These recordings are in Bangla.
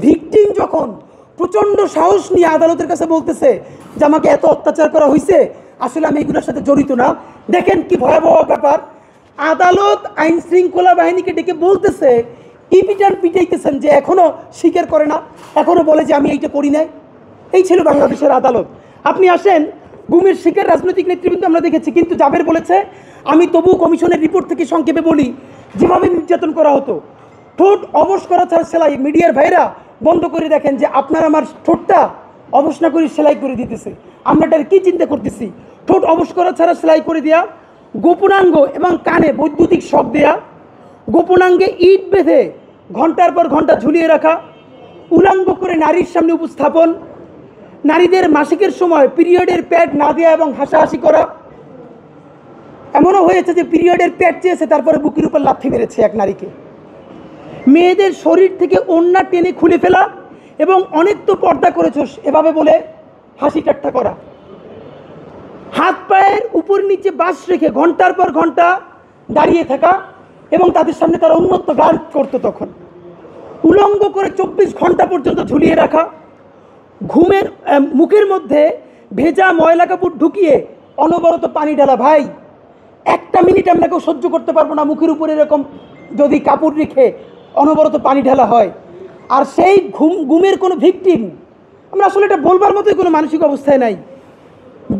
ভিকটিম যখন প্রচণ্ড সাহস নিয়ে আদালতের কাছে বলতেছে যে আমাকে এত অত্যাচার করা হয়েছে, আসলে আমি এগুলোর সাথে জড়িত না, দেখেন কি ভয়াবহ ব্যাপার। আদালত আইন শৃঙ্খলা বাহিনীকে ডেকে বলতেছে, কি পিটাইতেছেন যে এখনও স্বীকার করে না, এখনও বলে যে আমি এইটা করি নাই। এই ছিল বাংলাদেশের আদালত। আপনি আসেন, গুমের শিকার রাজনৈতিক নেতৃবৃন্দ আমরা দেখেছি, কিন্তু জাবের বলেছে আমি তবু কমিশনের রিপোর্ট থেকে সংক্ষেপে বলি, যেভাবে নির্যাতন করা হতো, ঠোঁট অবশ করা ছাড়া সেলাই, মিডিয়ার ভাইরা বন্ধ করে দেখেন যে আপনার আমার ঠোঁটটা অবশ না করে সেলাই করে দিতেছে, আমরা এটার কী চিন্তা করতেছি। ঠোঁট অবশ করা ছাড়া সেলাই করে দেওয়া, গোপনাঙ্গ এবং কানে বৈদ্যুতিক শক দেয়া, গোপনাঙ্গে ইট বেঁধে ঘন্টার পর ঘন্টা ঝুলিয়ে রাখা, উলাঙ্গ করে নারীর সামনে উপস্থাপন, নারীদের মাসিকের সময় পিরিয়ডের প্যাড না দেওয়া এবং হাসাহাসি করা। এমনও হয়েছে যে পিরিয়ডের প্যাড চেয়েছে, তারপরে বুকের উপর লাথি মেরেছে এক নারীকে। মেয়েদের শরীর থেকে ওড়না টেনে খুলে ফেলা এবং অনেক তো পর্দা করেছোস এভাবে বলে হাসি ঠাট্টা করা। হাত পায়ের উপর নিচে বাস রেখে ঘন্টার পর ঘন্টা দাঁড়িয়ে থাকা এবং তাদের সামনে তারা উন্মত্ত গান করতো তখন। উলঙ্গ করে 24 ঘন্টা পর্যন্ত ঝুলিয়ে রাখা, ঘুমের মুখের মধ্যে ভেজা ময়লা কাপড় ঢুকিয়ে অনবরত পানি ঢালা। ভাই, একটা মিনিট আমরা কেউ সহ্য করতে পারবো না মুখের উপরে এরকম যদি কাপড় রেখে অনবরত পানি ঢালা হয়। আর সেই ঘুমের কোনো ভিকটিম, আমরা আসলে এটা বলবার মতোই কোনো মানসিক অবস্থায় নাই।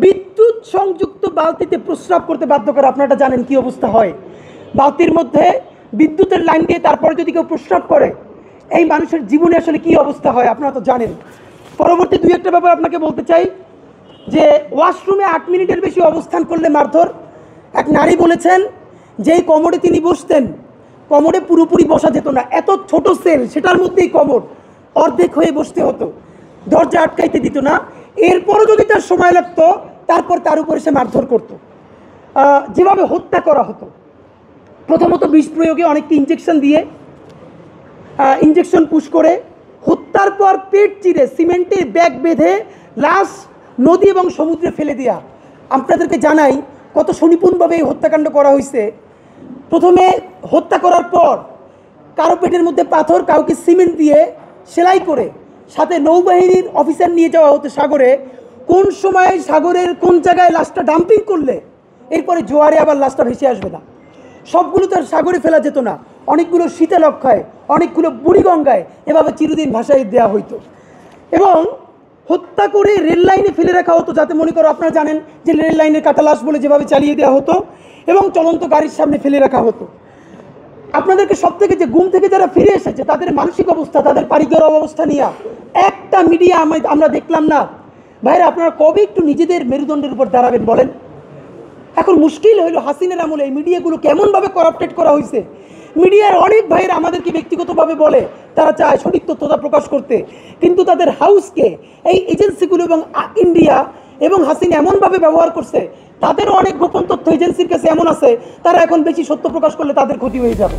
বিদ্যুৎ সংযুক্ত বালতিতে প্রস্রাব করতে বাধ্য করে, আপনারা জানেন কি অবস্থা হয়। বালতির মধ্যে বিদ্যুতের লাইন দিয়ে তারপরে যদি কেউ প্রস্রাব করে, এই মানুষের জীবনে আসলে কি অবস্থা হয় আপনারা তো জানেন। পরবর্তী দুই একটা ব্যাপার আপনাকে বলতে চাই যে ওয়াশরুমে 8 মিনিটের বেশি অবস্থান করলে মারধর। এক নারী বলেছেন যেই কমোডে তিনি বসতেন, কমোডে পুরোপুরি বসা যেত না, এত ছোট সেল, সেটার মধ্যেই কমোড, অর্ধেক হয়ে বসতে হতো, দরজা আটকাইতে দিত না। এরপরও যদি তার সময় লাগতো, তারপর তার উপরে সে মারধর করত। যেভাবে হত্যা করা হতো, প্রথমত বিষ প্রয়োগে, অনেককে ইঞ্জেকশন দিয়ে, ইঞ্জেকশন পুশ করে, হত্যার পর পেট চিরে সিমেন্টের ব্যাগ বেঁধে লাশ নদী এবং সমুদ্রে ফেলে দেওয়া। আপনাদেরকে জানাই কত সুনিপুণভাবে এই হত্যাকাণ্ড করা হয়েছে। প্রথমে হত্যা করার পর কারো পেটের মধ্যে পাথর, কাউকে সিমেন্ট দিয়ে সেলাই করে সাথে নৌবাহিনীর অফিসার নিয়ে যাওয়া হতো সাগরে। কোন সময় সাগরের কোন জায়গায় লাশটা ডাম্পিং করলে এরপরে জোয়ারে আবার লাশটা ভেসে আসবে না, সবগুলো তো আর সাগরে ফেলা যেত না, অনেকগুলো শীতলক্ষায়, অনেকগুলো বুড়িগঙ্গায় এভাবে চিরদিন ভাসাই দেওয়া হইতো। এবং হত্যা করে রেল লাইনে ফেলে রাখা হতো, যাতে মনে করো, আপনারা জানেন যে রেল লাইনের কাটা লাশ বলে যেভাবে চালিয়ে দেওয়া হতো, এবং চলন্ত গাড়ির সামনে ফেলে রাখা হতো। আপনাদেরকে সব থেকে যে গুম থেকে যারা ফিরে এসেছে তাদের মানসিক অবস্থা, তাদের পারিবারিক অবস্থা নিয়ে একটা মিডিয়া আমরা দেখলাম না। ভাইরা, আপনারা কবে একটু নিজেদের মেরুদণ্ডের উপর দাঁড়াবেন বলেন? এখন মুশকিল হইল হাসিনার আমলে এই মিডিয়াগুলো কেমনভাবে করাপ্টেড করা হয়েছে। মিডিয়ার অনেক ভাইরা আমাদেরকে ব্যক্তিগতভাবে বলে তারা চায় সঠিক তথ্যতা প্রকাশ করতে, কিন্তু তাদের হাউসকে এই এজেন্সিগুলো এবং ইন্ডিয়া এবং হাসিনা এমনভাবে ব্যবহার করছে, তাদেরও অনেক গোপন তথ্য এজেন্সির কাছে এমন আছে, তারা এখন বেশি সত্য প্রকাশ করলে তাদের ক্ষতি হয়ে যাবে।